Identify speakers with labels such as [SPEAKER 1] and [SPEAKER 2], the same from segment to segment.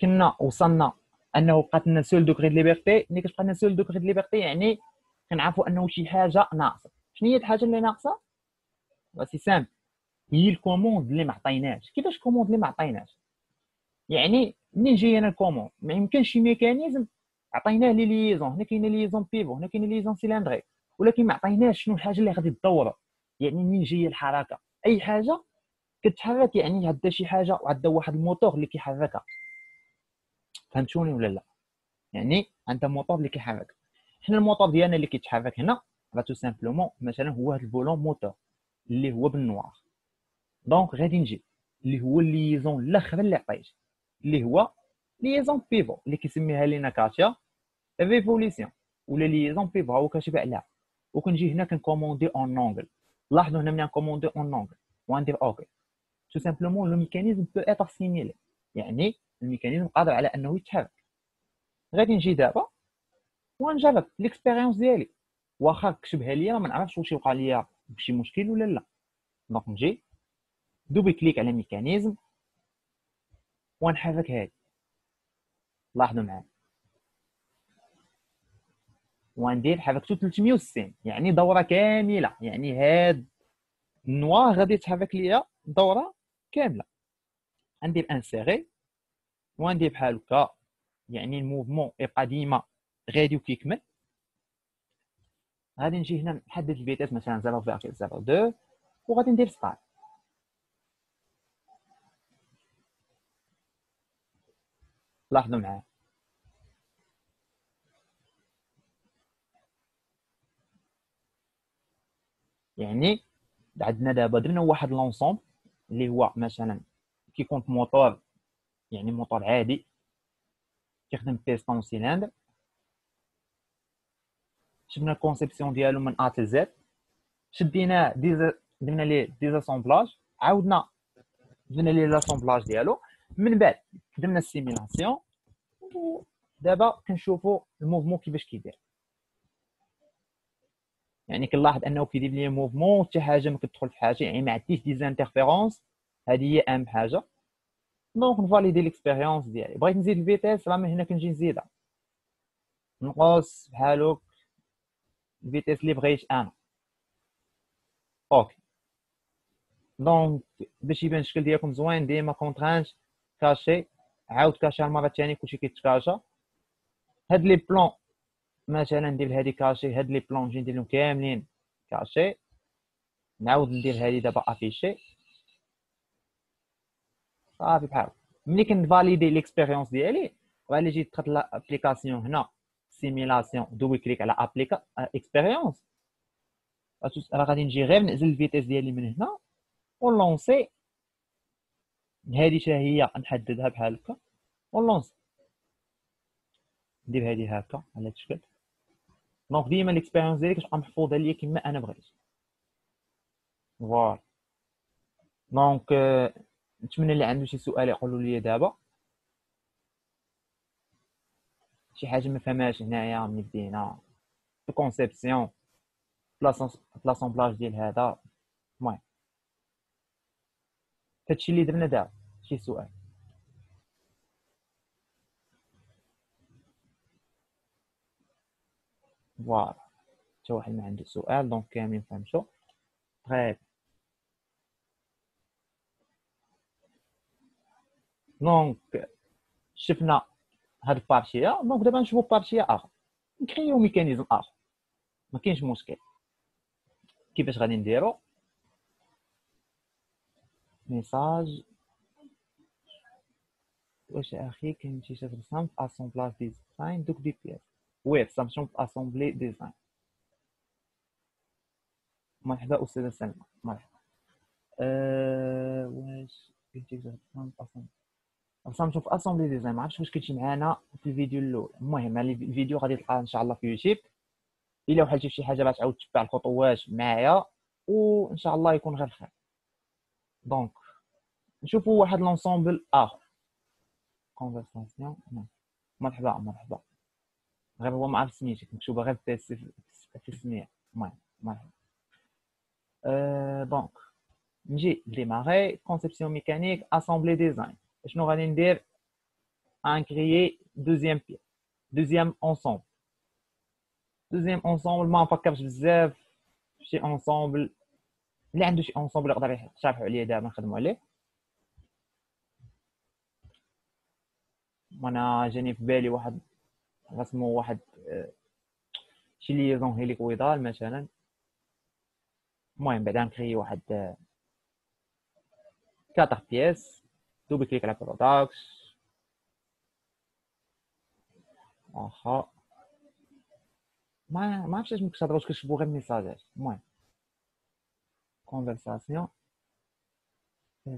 [SPEAKER 1] كنا وصلنا انه بقات لنا سول دوغري د ليبرتي. ملي كتبقى لنا سول دوغري د ليبرتي يعني كنعرفوا انه شي حاجه ناقصه. شنو هي الحاجه اللي ناقصه؟ سي سامبل، هي الكوموند اللي ما عطيناش. كيفاش كوموند اللي ما عطيناش؟ يعني منين جاي انا الكوموند؟ ما يمكنش شي ميكانيزم عطيناه لي ليزون، هنا كاينه ليزون بيفو، هنا كاينه ليزون سيلندريك، ولكن ما عطيناش شنو الحاجه اللي غادي تدور. يعني منين جايه الحركه؟ اي حاجه كتحرك يعني عندها شي حاجه وعندها واحد الموتور اللي كيحركها. فهمتوني ولا لا؟ يعني عندها موتور اللي كيحرك. حنا الموتور ديالنا اللي كيتحرك هنا راه تو سامبلومون مثلا هو هذا الفولون موتور اللي هو بالنوار. دونك غادي نجي اللي هو الليزون الاخر اللي عطيت اللي هو ليزون بيفو اللي كيسميها لينا كاتيا ريفوليسيون ولا ليزون بيفو هو كاتب عليها. وكنجي هنا كنكوموندي اون اونغل. لاحظوا هنا ملي نكوموندي اون اونغل وندير اوكي تو سامبلومون لو ميكانيزم بو اتر سيميلي، يعني الميكانيزم قادر على انه يتحرك. غادي نجي دابا ونجرب ليكسبيريونس ديالي، واخا كتبها ليا ما نعرفش واش يوقع ليا بشي مشكل ولا لا. دونك نجي دوبل كليك على ميكانيزم ونحرك هادي. لاحظوا معايا وندير حركته 360 يعني دوره كامله، يعني هاد النوا غادي يتحرك ليا دوره كامله. ندير انسيري وندير بحال هكا، يعني الموفمون يبقى ديما غادي وكيكمل. غادي نجي هنا نحدد الفيتاس مثلا 0.02 وغادي ندير ستارت. لاحظوا معايا يعني عندنا دابا درنا واحد لونسومبل اللي هو مثلا كيكون في موتور، يعني موتور عادي كيخدم بيستون سيلندر. شفنا الكونسيبسيون ديالو من ا ل زد، شديناه درنا ليه ديزاسومبلاج، عاودنا درنا ليه لاسومبلاج ديالو، من بعد خدمنا السيميلاسيون ودابا كنشوفوا الموفمون كيفاش كيدير. يعني كنلاحظ انه كيدير لي موفمون حتى حاجه ما كتدخل في حاجه، يعني ما عنديش دي زانترفيرونس. هذه هي اهم حاجه. دونك نفاليدي ليكسبيريونس ديالي. بغيت نزيد الفيتيس راه من هنا كنجي نزيدها، نقص بحال هكا الفيتيس اللي بغيت انا. اوكي دونك باش يبان الشكل ديالكم زوين ديما كونترانت كاشي، عاود كاشي المره الثانيه كلشي كيتكاشا. هاد لي بلون مثلا ندير هادي كاشي، هاد لي بلون نجي نديرهم كاملين كاشي. نعاود ندير هادي دابا افيشي صافي. بحال ملي كنفاليدي ليكسبيريونس ديالي غادي نجي دخلت لابليكاسيون هنا سيميلاسيون دوبل كليك على ابليكا اكسبيريونس. راه غادي نجي غير نعزل الفيتيس ديالي من هنا ونلونسي. هادي حتى هي نحددها بحال هكا ونلونسي. ندير هادي هكا على هاد الشكل. دونك ديما ليكسبيريونس ديالي كتبقى محفوظه ليا كما انا بغيت. فوالا دونك نتمنى اللي عنده شي سؤال يقولوا لي دابا، شي حاجه ما فهمهاش هنايا ملي بدينا الكونسيبسيون لاسومبلاج ديال هذا. المهم هادشي اللي درنا دابا. شي سؤال؟ فوالا حتى واحد ما عنده سؤال دونك كاملين فهمتو. طيب دونك شفنا هاد البارتيه. دونك دابا نشوفو بارتيه اخر، نكريو ميكانيزم اخر. ما كاينش مشكل. كيفاش غادي نديرو؟ ميساج واش اخي كاين شي شي رسام في اسامبلاج ديزاين دوك دي بياس. وي رسمتهم في اسامبلي ديزاين. مرحبا استاذه سلمى مرحبا. واش قلتي رسمت في اسامبلي؟ رسمتهم في اسامبلي ديزاين. ما عرفتش واش كنتي معانا في الفيديو الاول. المهم الفيديو غادي تلقاه ان شاء الله في يوتيوب. الا وحلتي في شي حاجه غتعاود تتبع الخطوات معايا وان شاء الله يكون غير خير. دونك نشوفوا واحد لونسومبل اخر. كونفرساسيون مرحبا مرحبا. غير هو ما عرف سميتك مكتوبه غير في السميه. المهم مرحبا. دونك نجي ديماغي كونسيبسيون ميكانيك اسامبلي ديزاين. شنو غادي ندير؟ غنكريي دوزيام بيس، دوزيام اونصومبل. دوزيام اونصومبل ما نفكرش بزاف شي اونصومبل. اللي عنده شي اونصومبل يقدر يشرحوا عليه دابا نخدموا عليه. وانا جاني في بالي واحد رسمو واحد شي ليزون هيليكويدال مثلا. المهم بعدا نكري واحد 4 بيس، دوبل كليك على برودكت. واخا ما عرفتش واش مكتبوا واش كتشوفوا غير ميساجات. المهم كونفرساسيون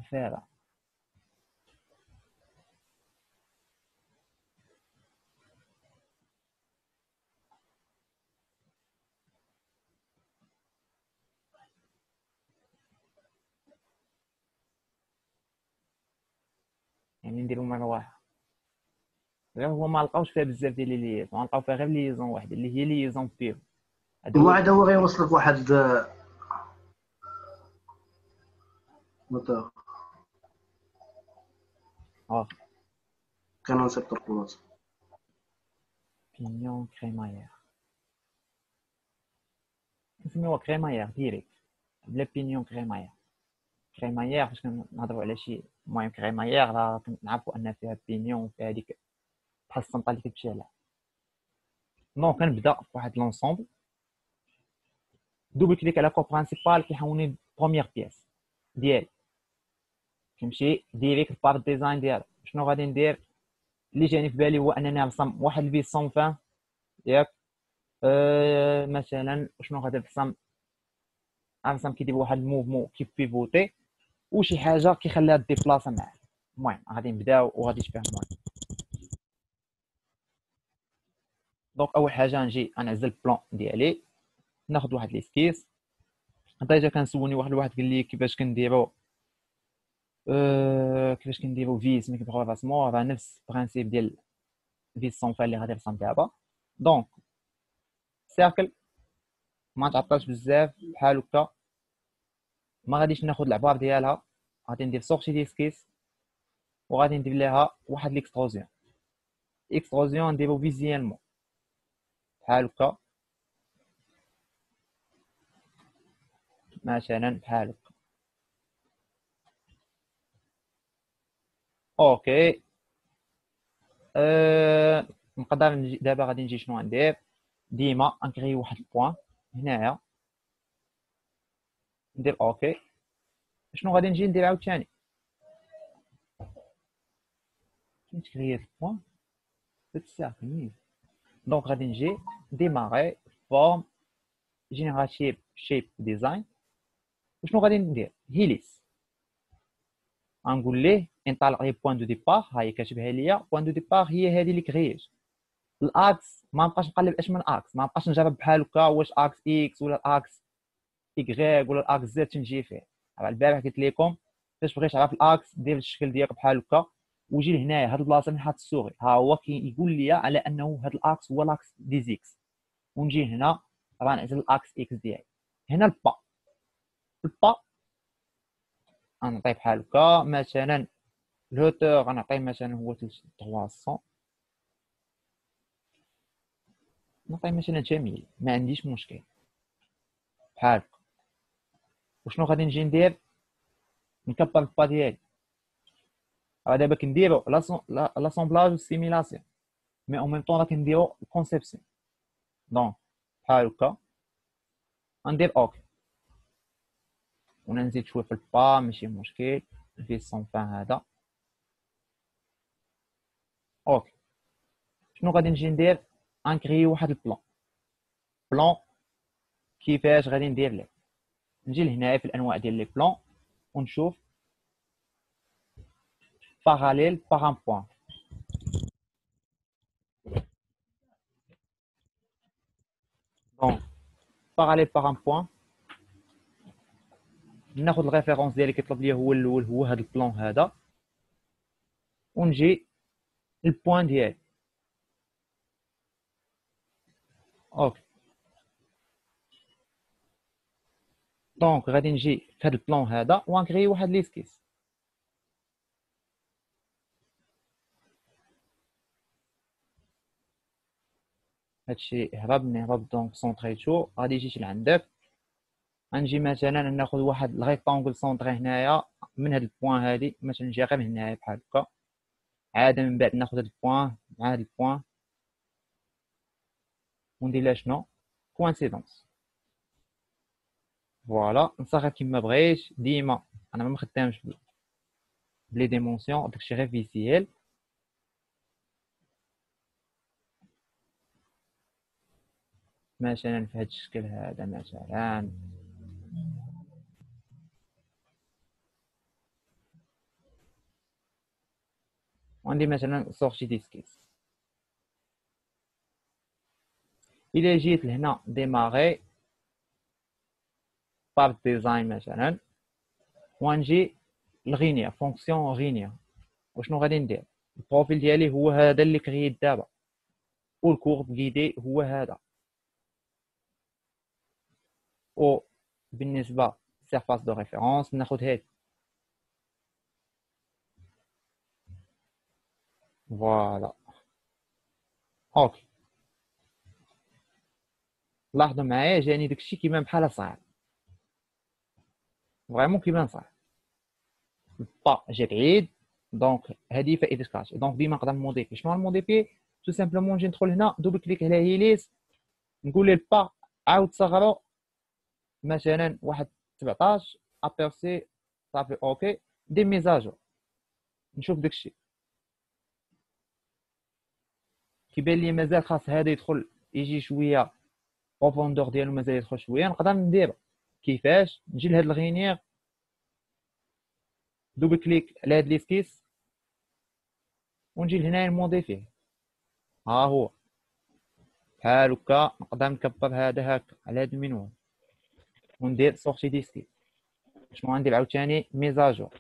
[SPEAKER 1] فيرا. يعني نديرو مره واحده غير هو ما لقاوش فيها بزاف ديال لي ليزون، لقاو فيها غير ليزون واحده اللي هي ليزون بيف. هادو
[SPEAKER 2] واحد هو غيوصلك واحد موتور كانون سيكتور كلوز.
[SPEAKER 1] بينيون كريمايير نسميوها كريمايير ديريكت بلا بينيون كريمايير. كريمايير فاش كنهضروا على شي المهم كريمايير راه كنعرفوا ان فيها بينيون وفيها هذيك بحال السنطه اللي كتمشي عليها. دونك كنبدا بواحد لونسومبل، دوبل كليك على كو برينسيبال كيحولني بروميير بيس ديالي، كنمشي ديريكت بار ديزاين ديالها. شنو غادي ندير؟ اللي جاني في بالي هو انني نرسم واحد البيس سون فان ياك. مثلا شنو غادي نرسم كيدير واحد الموفمون كيف بيفوتي وشي حاجه كيخليها ديبلاصا معاه. المهم غادي نبداو وغادي تفهم. المهم دونك اول حاجه نجي نعزل البلان ديالي، ناخذ واحد ليسكيس. ديجا كنسولني واحد الواحد قال لي كيفاش كنديرو كيفاش كنديرو فيس ملي كنبغيو نرسمو. راه نفس البرانسيب ديال فيس سون فان اللي غادي نرسم دابا. دونك سيركل ما تعطلش بزاف بحال هكا، ما غاديش ناخذ العبار ديالها، غادي ندير سورتي ديسكيس وغادي ندير ليها واحد ليكستروزيون. اكستروزيون نديرو فيزيالمون بحال هكا مثلا بحال هكا. اوكي نقدر نجي دابا غادي نجي شنو ندير؟ ديما نكري واحد البوان هنايا ندير اوكي. شنو غادي نجي ندير عاوتاني؟ نكري البوان بالساكن. دونك غادي نجي ديماري فورم جينيراتيف شيب ديزاين. وشنو غادي ندير؟ هيليس غنقول ليه انطلق لي بوين دو ديبار. ها هي كتبها ليا بوين دو ديبار هي هذه اللي كريت. الاكس ما نبقاش نقلب اش من اكس، ما نبقاش نجرب بحال هكا واش اكس اكس ولا الاكس ايكغيك ولا الاكس زد تنجي فيه. راه البارح قلت لكم فاش بغيت تعرف الاكس دير الشكل ديالك بحال هكا وجي لهنايا هاد البلاصه من حاط السوري ها هو كيقول لي على انه هاد الاكس هو الاكس دي زيكس. ونجي هنا راه نعزل الاكس اكس ديالي. هنا البا غنعطي بحال هكا مثلا الهوتور غنعطيه مثلا هو 300. نعطيه مثلا جميل ما عنديش مشكل بحال هكا. وشنو غادي نجي ندير؟ نكبر البا ديالي. دابا كنديرو لاسومبلاج والسيميلاسيون مي او ميم طون راه كنديرو الكونسيبسيون. دونك بحال هكا غندير اوكي ونزيد شويه في البا ماشي مشكل في السون فان هذا. اوكي شنو غادي نجي ندير؟ غنكري واحد بلان كيفاش غادي ندير ليه. نجي لهنايا في الانواع ديال لي بلان ونشوف باراليل باغ ان بوين. دونك باراليل باغ ان بوين ناخذ الريفيرونس ديالي كيطلب لي هو الاول هو هذا البلان هذا ونجي البوين ديالي. اوكي دونك غادي نجي في هذا البلان هذا وغنكري واحد ليسكيس. هادشي نهرب دونك سونطريتو. غادي يجي لعندك، غنجي مثلا ناخذ واحد الريكتونغل سونطري هنايا من هاد البوان هادي، مثلا نجي غير من هنايا بحال هكا. عاد من بعد ناخذ هاد البوان مع هاد البوان وندير لها شنو كوانسيدونس. فوالا نصغر كيما بغيت. ديما انا ما خدامش بلي ديمونسيون، داكشي غير فيزيال. مثلا في هاد الشكل هذا مثلا وعندي مثلا سورتي ديسكيس. الى جيت لهنا ديماغي بارت ديزاين مثلا، ونجي الغينيا فونكسيون غينيا. وشنو غادي ندير؟ البروفيل ديالي هو هذا اللي كرييت دابا، والكورب غيدي هو هذا. و بالنسبه سيرفاس دو ريفيرونس ناخذ هاد. فوالا اوكي. لاحظوا معايا جاني داكشي كيبان بحال صعب، فريمون كيبان صعب. با جا بعيد. دونك هذه فائده كاش. دونك ديما نقدر نموديفي. شنو نموديفي؟ تو سامبلومون نجي ندخل هنا دوبل كليك على هيليس، نقول ليه البا عاود صغرو مثلا واحد 17 ابيرسي صافي اوكي. دي ميزاجو نشوف داكشي كيبان لي مازال خاص هذا يدخل يجي شويه بروفوندور ديالو، مازال يدخل شويه. نقدر ندير كيفاش؟ نجي لهاد الغينيير دوبل كليك على هاد ليسكيس ونجي لهنايا نموديفيه. ها هو بحال هكا. نقدر نكبر هذا هكا على هاد المنوال وندير سورتي ديسكيس. شنو غندير عاوتاني؟ ميزاجور.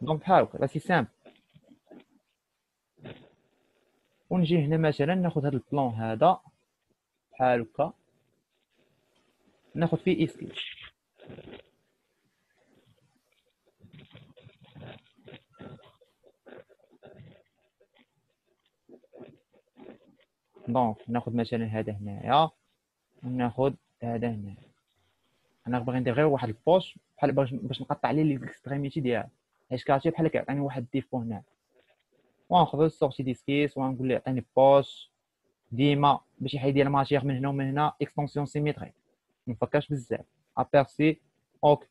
[SPEAKER 1] دونك بحال هكا راه سي سامبل. ونجي هنا مثلا ناخذ هذا البلان هذا بحال هكا، ناخذ فيه اسكيس. دونك ناخذ مثلا هذا هنايا وناخذ هذا هنايا. انا باغي ندير غير واحد البوش بحال باش نقطع عليه لي اكستريميتي ديالها، حيت كارتي بحال كيعطيني واحد ديفو هنا. وناخذ سورتي ديسكيس ونقول له عطيني بوش ديما باش يحيد لي الماتيغ من هنا ومن هنا. اكستونسيون سيميتري مفكاش بزاف. ابيرسي اوكي.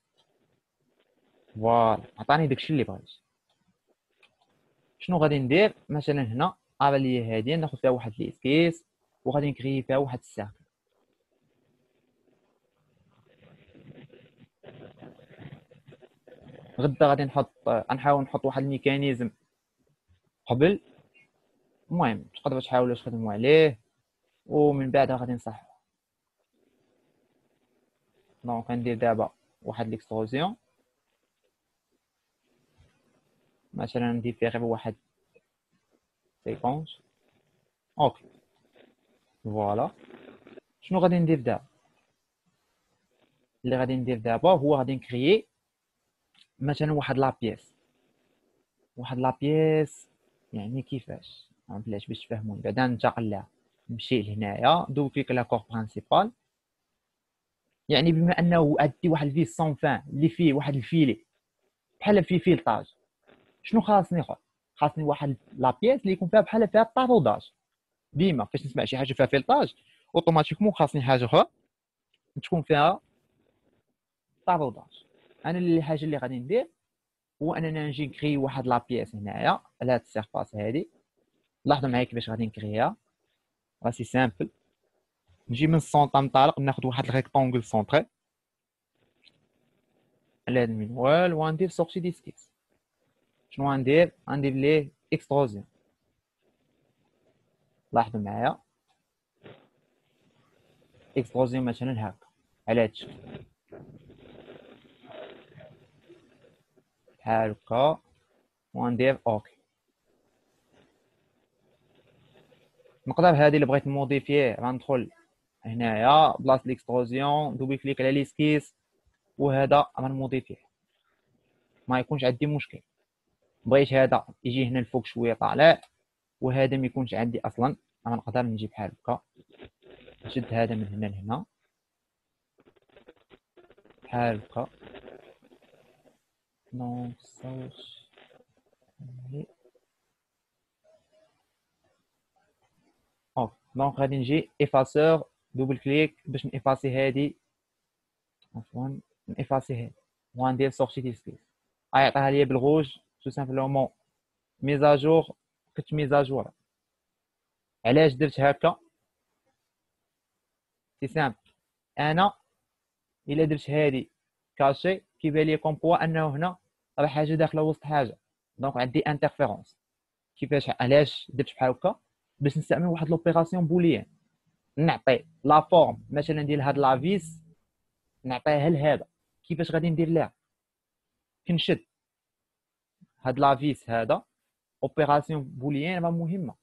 [SPEAKER 1] فوالا عطاني داكشي اللي بغيت. شنو غادي ندير مثلا هنا؟ لي هادي ناخذ فيها واحد ليسكيس وغادي نكري فيها واحد الساكن. غدا غادي نحاول نحط واحد الميكانيزم قبل. المهم تقدروا تحاولوا تخدموا عليه ومن بعد غادي نصحوا. دونك غندير دابا واحد ليكستروزيون مثلا، ندير فيه غير واحد سيكونس اوكي. فوالا شنو غادي ندير دابا؟ اللي غادي ندير دابا هو غادي نكريي مثلا واحد لابيس. يعني كيفاش؟ بلاش باش تفهموني بعدا ننتقل لها. نمشي لهنايا دوبل كليك على كور برينسيبال. يعني بما انه عندي واحد الفيس سون فان اللي فيه واحد الفيلي بحال فيه فيلطاج، شنو خاصني خويا؟ خاصني واحد لابيس اللي يكون فيها بحال فيها الطافوداج. ديما فاش نسمع شي حاجه فيها فيلطاج اوتوماتيكمون خاصني حاجه اخرى تكون فيها طافوداج. انا الحاجه اللي غادي ندير هو اننا نجي نكري واحد لابيس هنايا على هاد السيرفاس هادي. لاحظوا معايا كيفاش غادي نكريها. راسي سامبل. نجي من السونطر نطلق ناخذ واحد الريكتونغل سونطري على هاد المنوال وغندير سورتي ديسكيس. شنو غندير ليه اكستروزيون. لاحظوا معايا اكستروزيون مثلا هكا على هاد الشكل بحال هكا وندير اوكي. نقدر هذه اللي بغيت نموديفيه غندخل هنايا بلاصه ليكستروزيون دوبل كليك على ليسكيس وهذا غنموديفيه ما يكونش عندي مشكل. بغيت هذا يجي هنا الفوق شويه طالع، وهذا ما يكونش عندي اصلا. انا نقدر نجي بحال هكا، نشد هذا من هنا لهنا بحال هكا، نصوص اوك. دونك غادي نجي افاسور، دوبل كليك باش نافاسي هادي، عفوا نافاسي هادي، وغندير سورتي ديسكريت. غيعطيها ليا بالغوج تو سامبلومون ميزاجور. كنت ميزاجور. علاش درت هكا؟ سي سامبل. انا الا درت هادي كاشي كيبان لي كوم بوا انه هنا راه حاجه داخله وسط حاجه، دونك عندي انترفيرونس. كيفاش؟ علاش درت بحال هكا؟ باش نستعمل واحد لوبيراسيون بوليان، نعطي لا فورم مثلا ديال هاد لافيس، نعطيها لهذا. كيفاش غادي ندير لها؟ كنشد هاد لافيس هذا، اوبيراسيون بوليان راه مهمه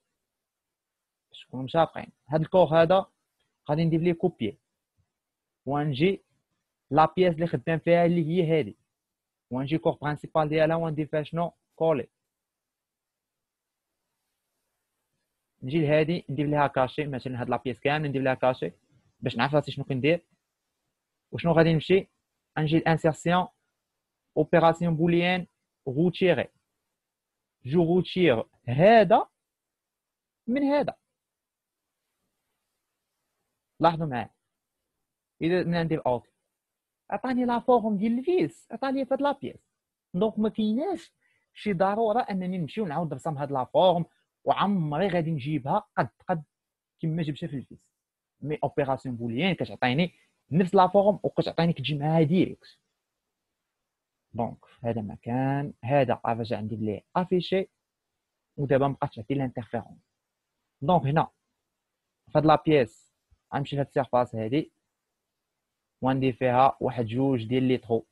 [SPEAKER 1] باش تكونوا متفقين. هاد الكور هذا غادي ندير ليه كوبيي، ونجي لا بياس اللي خدام فيها اللي هي هادي، ونجي كور برينسيبال ديالها وندير فيها شنو؟ كولي. نجي لهادي ندير ليها كاشي، مثلا هاد لا بياس كامل ندير لها كاشي باش نعرف راسي شنو كندير. وشنو غادي نمشي؟ نجي الانسيرسيون، اوبيراسيون بوليان، روتيري. جو روتير هذا من هذا. لاحظوا معايا، اذا ندير اوكي عطاني لا فورم ديال الفيس، عطاني في هاد لا بياس. دونك ما كايناش شي ضروره انني نمشي ونعاود نرسم هاد لا فورم، وعمري غادي نجيبها قد كما جبتها في الفيس. مي اوبيراسيون بوليان كتعطيني نفس لا فورم وكتعطيني كتجي معاها ديريكت. دونك هذا مكان هذا راه عندي ليه افيشي، ودابا مابقاتش تعطي لانترفيرونس. دونك هنا فهاد لا بياس غنمشي لهاد السيرفاس هادي، وندير فيها واحد جوج ديال لي ترو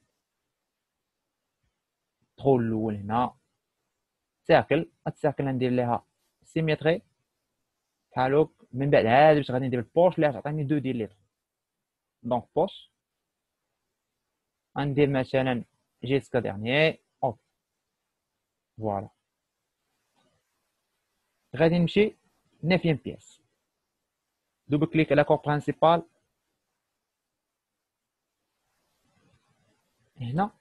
[SPEAKER 1] الاول هنا سيركل. هاد السيركل ندير ليها سيميتري بحال هكا. من بعد عاد باش غادي ندير البوش اللي غتعطيني دو ديال لي ترو. دونك بوش غندير مثلا جيسكا ديرنيي اوك. فوالا غادي نمشي 9 بياس، دوبل كليك على كور برينسيبال هنا.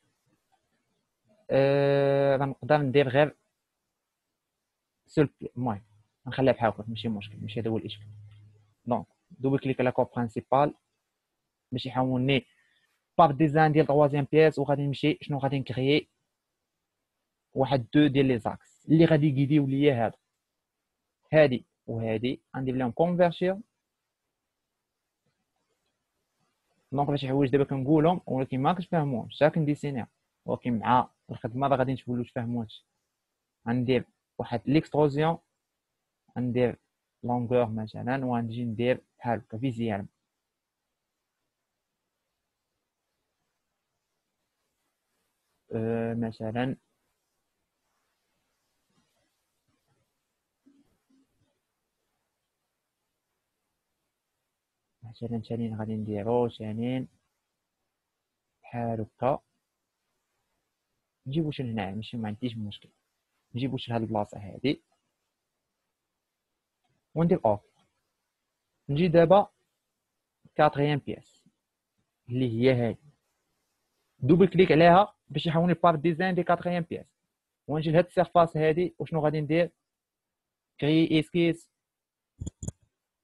[SPEAKER 1] غنقدر ندير غير سول المهم نخليها بحال هكا ماشي مشكل، ماشي هذا هو الاشكال. دونك دوبل كليك على كور برينسيبال باش يحولني بار ديزاين ديال 3 بياس، وغادي نمشي شنو غادي نكريي واحد دو ديال لي زاكس اللي غادي يقيديو ليا هادي وهادي. غندير لهم كونفيرشير. دونك راه شي حوايج دابا كنقولهم ولكن ما كتفهموهمش حتى كنديسينيها، ولكن مع الخدمه راه غادي نتولوا تفهموا هادشي. غندير واحد ليكستروزيون، غندير لونغور مثلا، وغنجي ندير بحال هكا فيزيال مثلا ثاني غادي نديرو ثاني بحال هكا. نجيبو شي هنا ماشي ما عنديش مشكل، نجيبو شي لهاد البلاصه هادي وندير اوف. نجي دابا كاتريام بياس اللي هي هادي، دوبل كليك عليها باش يحولني بار ديزاين دي كاتريام بياس، ونجي لهاد السيرفاس هادي. وشنو غادي ندير؟ كري اسكيس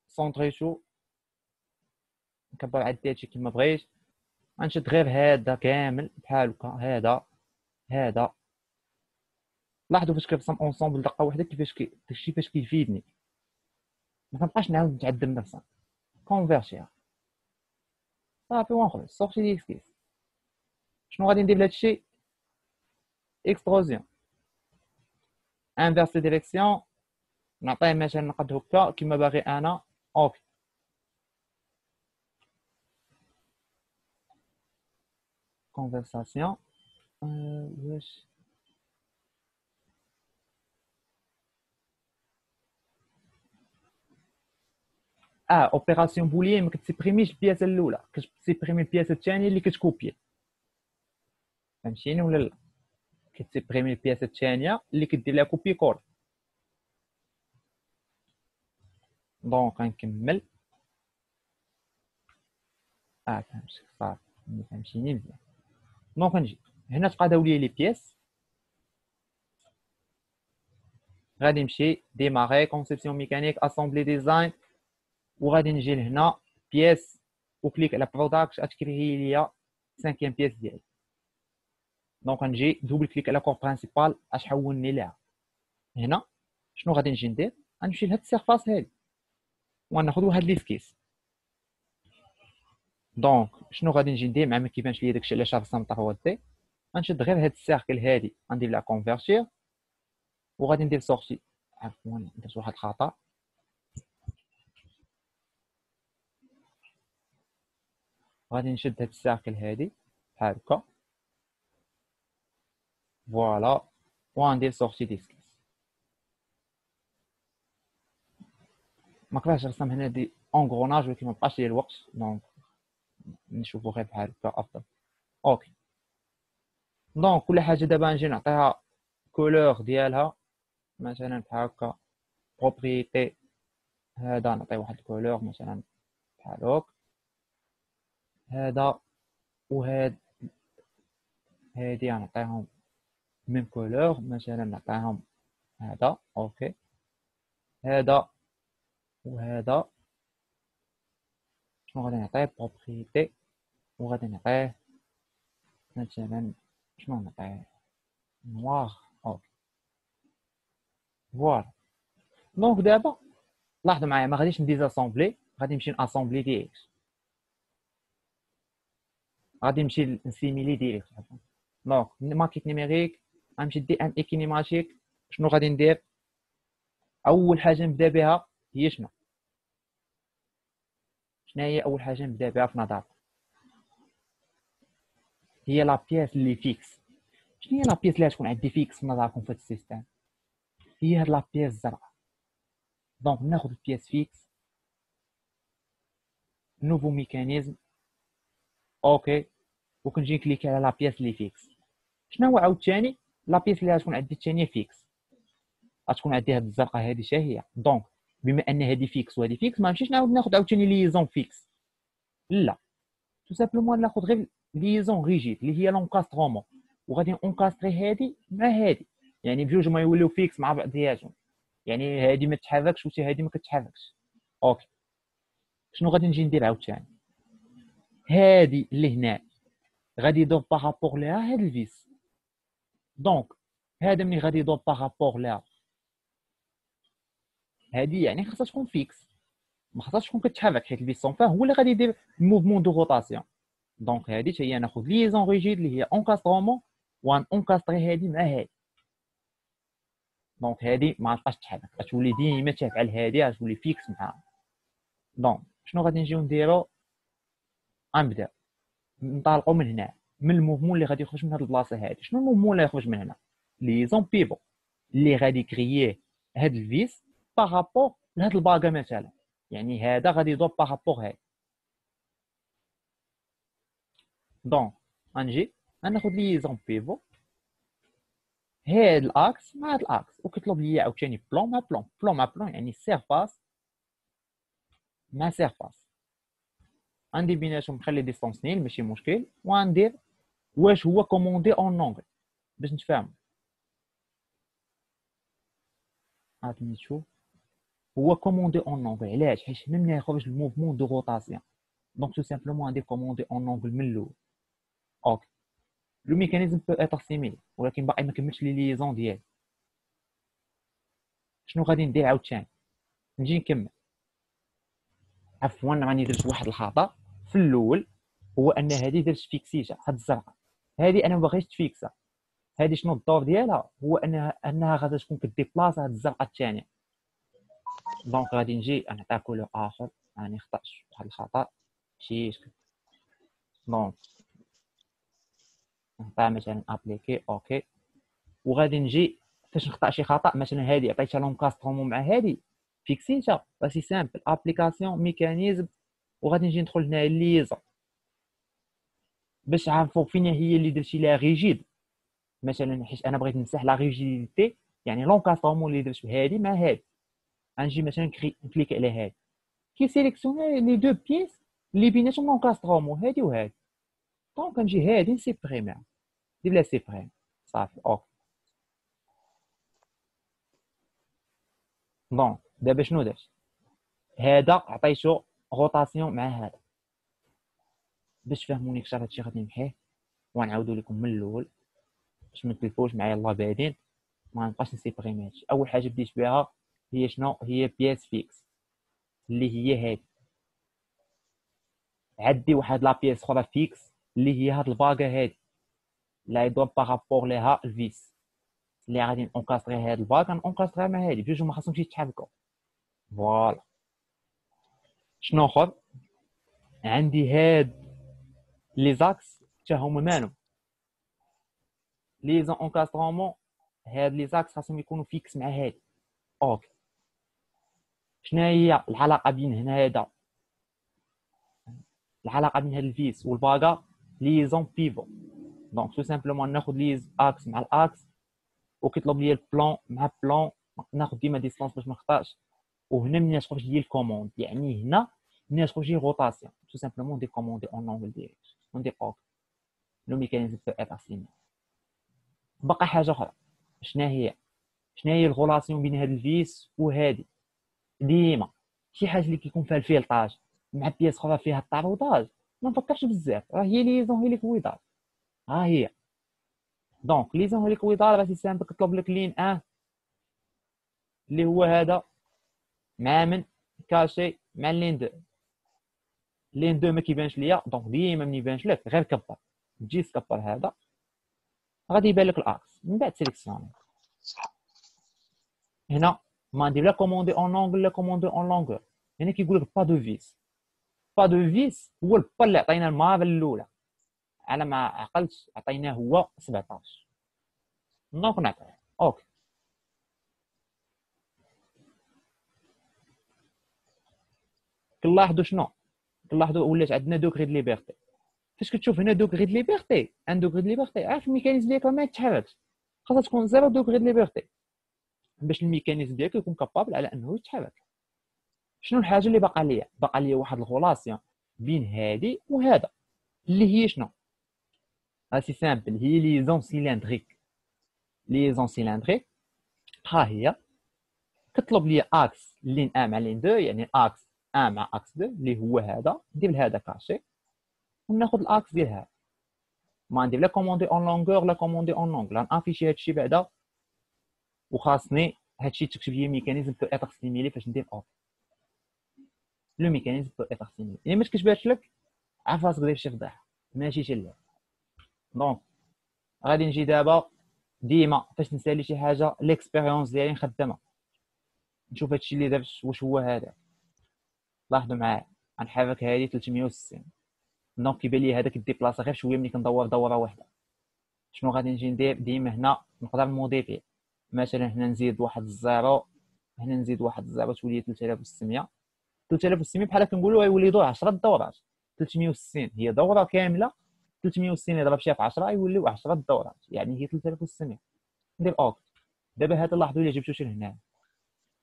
[SPEAKER 1] سونطري شو، نكبر عدي هادشي كيما بغيت. غنشد غير هذا كامل بحال هكا، هذا. لاحظوا فاش كنرسم اونصومبل دقه واحده كيفاش كيفيدني. ما كنبقاش نعاود نتعدل نفسها. كونفيرشير صافي ونخرج سورتي ديال اسكيس. شنو غادي ندير لهادشي؟ اكستروزيون، انفيرسي ديريكسيون، نعطيه مثلا نقد هكا كيما باغي انا. اوكي كونفرساسيون واش اوبيراسيون بوليان ما كتسيبريميش البياسه الاولى، كتسيبريمي البياسه الثانيه اللي كتكوبي. فهمتيني ولا لا؟ كتبريمي البياسه الثانيه اللي كدير لها كوبي كول. دونك غنكمل. فهمتك صافي، فهمتيني مزيان. دونك نجي هنا تقاداو لي بياس، غادي نمشي ديماري كونسيبسيون ميكانيك اسامبلي ديزاين، وغادي نجي لهنا بياس وكليك على برودكت، غتكري ليا 5 بياس ديالي. دونك غنجي دوبل كليك على كور برينسيبال اش حولني ليها. هنا شنو غادي نجي ندير؟ غنمشي لهاد السيرفاس هادي وناخذ هاد ليسكيس. دونك شنو غادي نجي ندير مع ما كيبانش ليا داكشي علاش رسمت هو دي، غنشد غير هاد السيركل هادي غندير لها كونفيرتير وغادي ندير سورتي. عفوا درت واحد الخطا، غادي نشد هاد السيركل هادي بحال هكا فوالا وغندير سورتي ديسكيس. ما كرهتش نرسم هنا دي اونغروناج ولكن ما بقاش ليا الوقت، دونك نشوفو غير بحال هكا افضل. اوكي دونك كل حاجه دابا نجي نعطيها كولور ديالها، مثلا بحال هكا بروبريتي هذا نعطيه واحد الكولور مثلا بحال هاك، هذا وهاد هادي غنعطيهم ميم كولور مثلا نعطيهم هذا. اوكي هذا وهذا شنو غادي نعطيه بروبريتي وغادي نعطيه مثلا شنو نعطيه نوار. اوكي فوالا. دونك دابا لاحظوا معايا ما غاديش نديزاسامبلي، غادي نمشي ناسامبلي ديريكت، غادي نمشي نسيميلي ديريكت. دونك ماكيت نيميريك غنمشي دي ان ايكينيماتيك. شنو غادي ندير؟ اول حاجه نبدا بها هي شنو هي اول حاجه نبدا بها في نظرك؟ هي لا بياس اللي فيكس. شنو هي لا بياس اللي غتكون عندي فيكس في نظركم في هذا السيستم؟ هي هاد لا بياس الزرقاء. دونك ناخذ البياس فيكس، نوفو ميكانيزم، اوكي وكنجي نكليك على لا بياس اللي فيكس. شنو هو عاوتاني لا بياس اللي غتكون عندي الثانيه فيكس؟ غتكون عندي هاد الزرقاء هادي حتى هي. دونك بما ان هادي فيكس وهادي فيكس ما نمشيش نعاود ناخذ عاوتاني ليزون فيكس، لا تو سامبلومون ناخذ غير ليزون ريجيد اللي هي لونكاسترومون، وغادي اونكاستري هادي مع هادي، يعني بجوج ما يوليو فيكس مع بعضياتهم، يعني هادي ما تتحركش وحتى هادي ما كتحركش. اوكي شنو غادي نجي ندير عاوتاني؟ هادي اللي هنا غادي يدور بارابور ليها هاد الفيس. دونك هذا ملي غادي يدور بارابور ليها هادي يعني خاصها تكون فيكس، ما خاصهاش تكون كتحرك حيت الفيس سون فاه هو اللي غادي يدير موفمون دو روتاسيون. دونك هادي حتى هي ناخذ ليزون ريجيد اللي هي اونكاسترومون وان اونكاستري هادي مع هادي. دونك هادي ما غتبقاش تحرك، غتولي ديما تافعه لهادي، غتولي فيكس معاها. دونك شنو غادي نجيو نديرو؟ غنبدا نطلقوا من هنا من الموفمون اللي غادي يخرج من هاد البلاصه هادي. شنو الموفمون اللي يخرج من هنا؟ ليزون بيفو اللي غادي كرييه هاد الفيس بارابور لهاد الباغا مثلا، يعني هذا غادي يدور بارابور هاد. دونك غنجي غناخذ ليزون بيفو هاد الاكس مع هاد الاكس، وكيطلب لي عاوتاني بلون مع بلون، بلون مع بلون يعني سيرفاس مع سيرفاس. غندير بيناتهم نخلي ديستونس نيل ماشي مشكل، وغندير واش هو كوموندي اون لونغ باش نتفاهموا. عاوتاني تشوف هو كوموندي اون لونغ علاش؟ حيت هنا ملي يخرج الموفمون دو روتاسيون، دونك تو سامبلومون غندير كوموندي اون لونغ من الاول. اوكي لو ميكانيزم بو اتر سيميلي ولكن باقي ما كملتش لي ليزون ديالي. شنو غادي ندير عاوتاني؟ نجي نكمل. عفوا راني درت واحد الخطا في الاول، هو ان هذه درت فيكسيتها هاد الزرقاء، هذه انا ما باغيش تفيكسا. هذه شنو الدور ديالها؟ هو انها غادي تكون كديبلاصا هاد الزرقاء الثانيه. دونك غادي نجي نعطيها كولور اخر، راني خطأت واحد الخطا مشيت. دونك نعطيها مثلا ابليكي اوكي، وغادي نجي فاش نخطا شي خطا مثلا هذه عطيتها لونكاسترومون مع هذه فيكسيتها باسي سامبل ابليكاسيون ميكانيزم، وغادي نجي ندخل هنا ليزون باش عارفوا فين هي اللي درتي لها ريجيد مثلا حيت انا بغيت نمسح لا ريجيديتي، يعني لونكاسترومون اللي درت بهادي مع هادي، غنجي مثلا نكليك على هادي كي سيليكسيوني لي دو بيس اللي بيناتهم لونكاسترومون هادي وهادي. دونك كنجي هادي نسيبريميها، ندير لها سيبريم صافي اوك. دونك دابا شنو درت؟ هذا عطيتو روتاسيون مع هذا. باش تفهموني اكثر هادشي غادي نمحيه ونعاودو لكم من الاول باش ما تلفوش معايا الله بعدين ما نبقاش نسيبريمي هادشي. اول حاجه بديت بها هي شنو؟ هي بياس فيكس اللي هي هادي. عندي واحد لا بياس اخرى فيكس اللي هي هاد الباكا هادي لا يدور بارابور ليها الفيس اللي غادي نونكاستري هاد الباكا نونكاستريها مع هادي بجوج ما خاصهمش يتحركوا. فوالا. شنو اخر؟ عندي هاد لي زاكس حتى هما مالهم لي زون اونكاسترومون، هاد لي زاكس خاصهم يكونوا فيكس مع هادي. اوكي. شنو هي العلاقه بين هنا هذا العلاقه بين هاد الفيس والباكا؟ ليزون بيفو. دونك تو سامبلومون ناخذ ليز اكس مع الاكس وكيطلب لي البلان مع بلان، ناخذ ديما ديستونس باش ما نخطاش. وهنا ملي تخرج لي الكوموند، يعني هنا ملي تخرج لي روتاسيون تو سامبلومون دي كوموندي اون اونغل ديريكت وندير اوك. لو ميكانيزم بو ايتر سيميلار. بقى حاجه اخرى، شنو هي؟ شنو هي الغولاسيون بين هاد الفيس وهادي؟ ديما شي حاجه اللي كيكون فيها الفيلطاج مع بياس اخرى فيها التعويضات ما نفكرش بزاف، راه هي ليزون هيليكويدال. ها هي. دونك ليزون هيليكويدال غادي سامبل كطلب لك لين اللي هو هذا مع من كاشي مع لين دو. لين دو ما كيبانش ليا، دونك ديما ما يبانش لك غير كبر، تجي تكبر هذا غادي يبان لك الاكس من بعد سيليكسيوني. هنا ما ندير لا كوموندي اون اونغل لا كوموندي اون لونغور. هنا كيقول لك با دو فيس. با دو فيس هو البا اللي عطينا المره الاولى على ما عقلت عطيناه هو 17. دونك نعطيه اوكي. كنلاحظوا شنو؟ كنلاحظوا ولات عندنا دوغري دو ليبرتي. فاش كتشوف هنا دوغري دو ليبرتي ان دوغري دو ليبرتي، عارف الميكانيزم ديالك ما يتحركش، خاصها تكون 0 دوغري دو ليبرتي باش الميكانيزم ديالك يكون كابابل على انه يتحرك. شنو الحاجه اللي باقا ليا؟ باقا ليا واحد الغولاسيون بين هادي وهذا اللي هي شنو؟ سي سامبل، هي ليزون سيلندريك. ليزون سيلندريك ها هي كتطلب لي اكس لين ا مع لين 2، يعني اكس ا مع اكس 2 اللي هو هذا، ندير لهذا كاشي وناخذ الاكس ديال هذا. ما ندير لا كوموندي اون لونغور لا كوموندي اون اونغل، غنافيشي هادشي بعدا وخاصني هادشي تكتب لي ميكانيزم بو ايتر سيميلي فاش ندير اوف. لو ميكانيزم بو ايتر سيميلي الا ما تكتباتش لك عارف راسك داير شي فضيحه ماشي شي اللعب. دونك غادي نجي دابا ديما فاش نسالي شي حاجه ليكسبيريونس ديالي خدامه، نشوف هادشي اللي درت واش هو هذا. لاحظوا معايا غنحرك هادي 360، دونك كيبان لي هذا كيديبلاصا غير شويه ملي كندور دوره واحده. شنو غادي نجي ندير؟ ديما هنا نقدر نموديفي، مثلا هنا نزيد واحد الزيرو، هنا نزيد واحد الزيرو تولي 3600. 3600 بحال كنقولوا غيولي دور 10 دورات. 360 هي دوره كامله، 360 يضرب شي في 10 يوليو 10 دورات، يعني هي 3600. ندير اوك. دابا هذا لاحظوا الا جبتو شي لهنا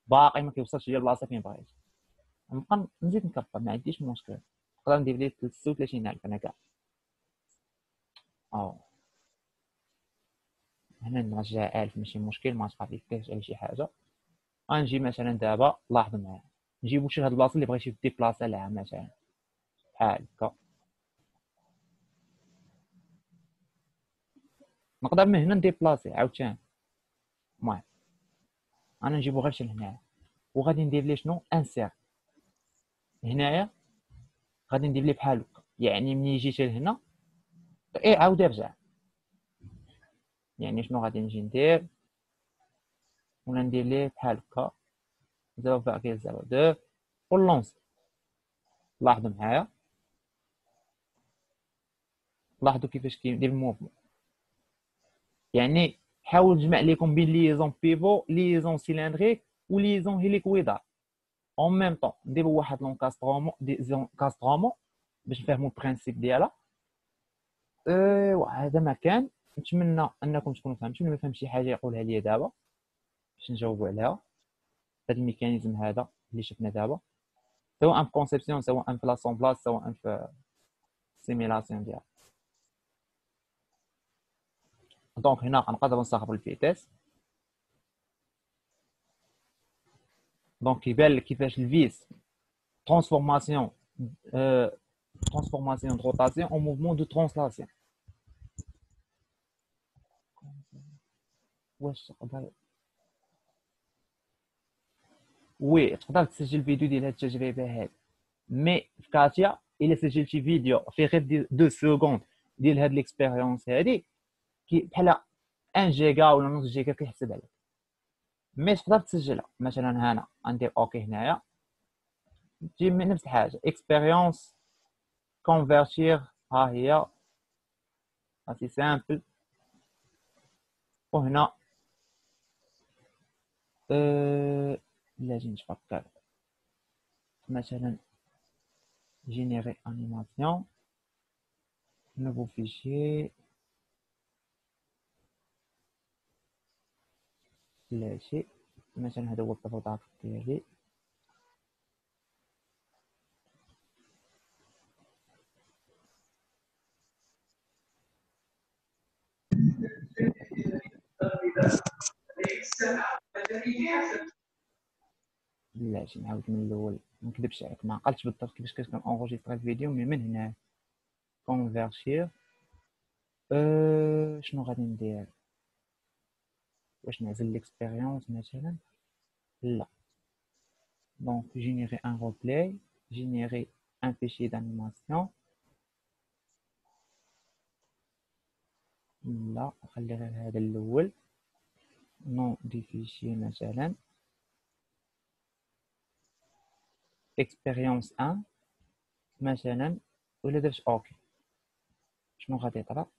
[SPEAKER 1] باقي ما كيوصلش ليا البلاصه فين بغيت، نبقى نزيد نكبر ما عنديش مشكل. نقدر ندير ليه 33000 انا كاع. هنا نرجع 1000 ماشي مشكل، ما تخافيش على شي حاجه. غنجي مثلا دابا لاحظوا معايا نجيبو شي هاد البلاصه اللي بغيتي ديبلاصا لها مثلا بحال هكا. نقدر من هنا نديبلاصي عاوتاني. المهم انا نجيبو غير شي لهنايا وغادي ندير ليه شنو؟ انسير. هنايا غادي ندير ليه بحال هكا، يعني ملي جيت لهنا عاود ارجع. يعني شنو غادي نجي ندير؟ ولا ندير ليه بحال هكا 0.02 ونلونسي. لاحظوا معايا، لاحظوا كيفاش كيدير الموفمون. يعني حاول نجمع لكم بين ليزون بيفو ليزون سيلندريك وليزون هيليكويدال اون ميم طون. نديرو واحد لونكاسترومون ديزون كاسترومون باش نفهموا البرانسيپ ديالها. ايوا هذا ما كان. نتمنى انكم تكونوا فهمتوا. اللي ما فهم شي حاجه يقولها لي دابا باش نجاوبوا عليها. هذا الميكانيزم هذا اللي شفنا دابا، سواء في كونسيبسيون، سواء في لاسومبلاج، سواء في سيميلاسيون ديالها. دونك هنا غنقدروا نصاحبوا الفيتيس. دونك كيبان لك كيفاش الفيس ترانسفورماسيون transformation de rotation en mouvement de translation. واش تقدر وي تقدر تسجل فيديو ديال هاد التجربه هادي، مي في كاتيا الا سجلتي فيديو في غير 2 سكوند ديال هاد ليكسبيريونس هادي بحال 1 جيجا ولا نص جيجا كيحسب عليك. مي تقدر تسجلها مثلا هنا غندير اوكي هنايا، تجي من نفس الحاجه اكسبيريونس كونفرتير، ها هي سي سامبل. وهنا لا جي نتفكر مثلا générer animation, nouveau fichier, flasher. مثلا هذا هو البروتوتايب ديالي. لا شي نعاود من الاول، ما نكذبش عليك ما عقلتش بالضبط كيفاش كنت انغوجيستري الفيديو، مي من هنا كونفيرتير. شنو غادي ندير؟ واش نعزل ليكسبيريونس مثلا؟ لا. دونك جينيري ان روبلاي، جينيري ان فيشي دانيماسيون. لا خلي غير هذا الاول، نو دي فيشي مثلا اكسبيريونس 1 مثلا، ولا درت اوكي. شنو غادي يطرا؟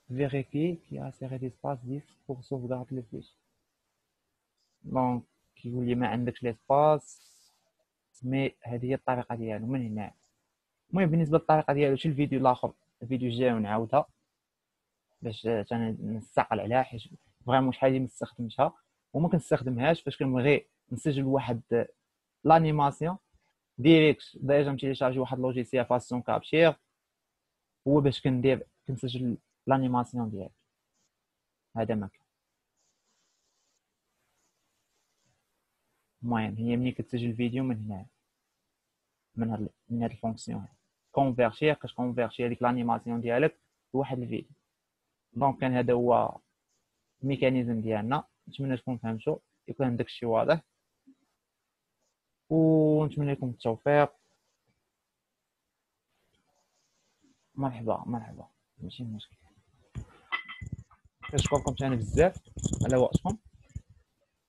[SPEAKER 1] vérifier qu'il y a assez d'espace disque pour sauvegarder le fichier. دونك كيقول لي ما عندكش ليسباس، مي هذه هي الطريقه ديالو من هنا. المهم بالنسبه للطريقه ديالو شي الفيديو الاخر، الفيديو الجاي ونعاودها باش نستعقل عليها، حيت فريمون شحال هادي ما استخدمتها وما كنستخدمهاش فاش كنبغي نسجل واحد لانيماسيون ديريكت. ديجا متيليشارجي واحد لوجيسيال فاسون كابشير هو باش كنسجل لانيماسيون ديالي. هذا ما كان. المهم هي ملي كتسجل الفيديو من هنا، من هاد الفونكسيون كونفيرتير، كتكونفيرتي هذيك لانيماسيون ديالك لواحد الفيديو. دونك كان هذا هو الميكانيزم ديالنا. نتمنى تكون فهمتوا، يكون عندك الشيء واضح، ونتمنى لكم التوفيق. مرحبا مرحبا، ماشي مشكل. كنشكركم ثاني بزاف على وقتكم،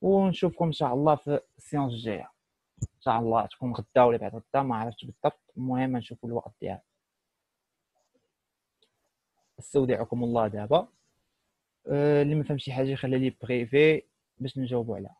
[SPEAKER 1] ونشوفكم ان شاء الله في السيونس الجايه. ان شاء الله تكون غدا ولا بعد غدا، ما عرفتش بالضبط. المهم نشوفوا الوقت ديالها. استودعكم الله. دابا اللي ما فهم شي حاجه يخلي لي بريفي باش نجاوبوا عليها.